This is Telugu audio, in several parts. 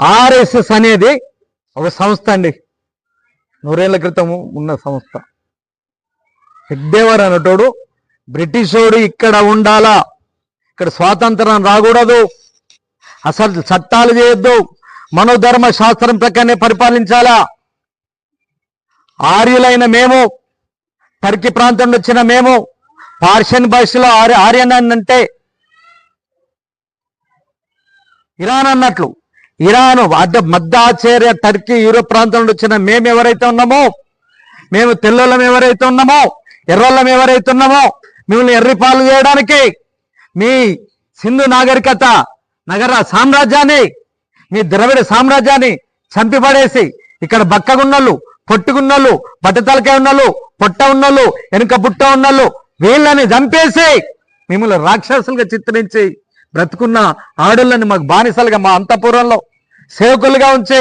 ఆర్ఎస్ఎస్ అనేది ఒక సంస్థ అండి, 100 ఏళ్ల క్రితం ఉన్న సంస్థ. హెడ్డేవర్ అనేటోడు బ్రిటిషోడు ఇక్కడ ఉండాలా, ఇక్కడ స్వాతంత్రం రాకూడదు, అసలు చట్టాలు చేయొద్దు, మనోధర్మ శాస్త్రం ప్రకారమే పరిపాలించాలా. ఆర్యులైన మేము, టర్కీ ప్రాంతం నుండి వచ్చిన మేము, పార్షియన్ భాషలో ఆర్యన్ అంటే ఇరాన్ అన్నట్లు, ఇరాను మధ్య ఆచార్య టర్కీ యూరోప్ ప్రాంతం నుండి వచ్చిన మేము ఎవరైతే ఉన్నామో, మేము తెల్లోళ్ళం ఎవరైతే ఉన్నామో, ఎర్రోళ్ళం ఎవరైతే ఉన్నామో, మిమ్మల్ని ఎర్రిపాలు చేయడానికి మీ సింధు నాగరికత నగర సామ్రాజ్యాన్ని, మీ ద్రవిడ సామ్రాజ్యాన్ని చంపిపడేసి ఇక్కడ బక్కగున్నోళ్ళు, పొట్టుకున్నోళ్ళు, బట్టతలకాయ ఉన్నోళ్ళు, పొట్ట ఉన్నోళ్ళు, వెనుక బుట్ట ఉన్నోళ్ళు, వీళ్ళని చంపేసి మిమ్మల్ని రాక్షసులుగా చిత్రించి బ్రతుకున్న ఆడులని మాకు బానిసలుగా మా అంతఃపురంలో సేవకులుగా ఉంచి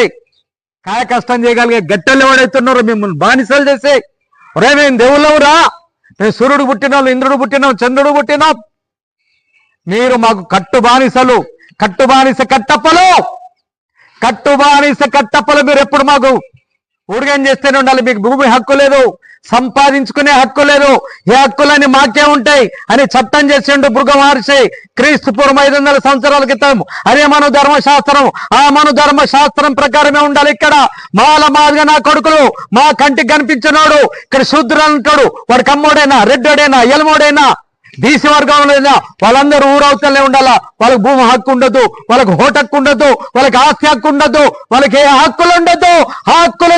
కాయ కష్టం చేయగలిగే గట్టెలు ఎవడైతున్నారో మిమ్మల్ని బానిసలు చేసి, ఒరే మేము దేవుళ్ళవురా, మేము సూర్యుడు పుట్టినాం, ఇంద్రుడు పుట్టినాం, చంద్రుడు పుట్టినాం, మీరు మాకు కట్టుబానిసలు, కట్టుబానిస కట్టప్పలు మీరు ఎప్పుడు మాకు ఊడిగం చేస్తూనే ఉండాలి. మీకు భూమి హక్కు లేదు, సంపాదించుకునే హక్కు లేదు, ఏ హక్కులన్నీ మాకే ఉంటాయి అని చట్టం చేసిండు భృగు మహర్షి క్రీస్తు పూర్వం 500 సంవత్సరాల క్రితం. అదే మన ధర్మశాస్త్రం, ఆ మన ధర్మశాస్త్రం ప్రకారమే ఉండాలి. ఇక్కడ మాదిగా నా కొడుకులు, మా కంటికి కనిపించినోడు ఇక్కడ శూద్రుడు అంటాడు, వాడు కమ్మోడైనా, రెడ్డోడైనా, ఎలమోడైనా, బీసీ వర్గంలో వాళ్ళందరూ ఊరవుతలే ఉండాలా. వాళ్ళకి భూమి హక్కు ఉండదు, వాళ్ళకి ఓటు హక్కు ఉండదు, వాళ్ళకి ఆస్తి హక్కు ఉండదు, వాళ్ళకి ఏ హక్కులు ఉండదు. హక్కులు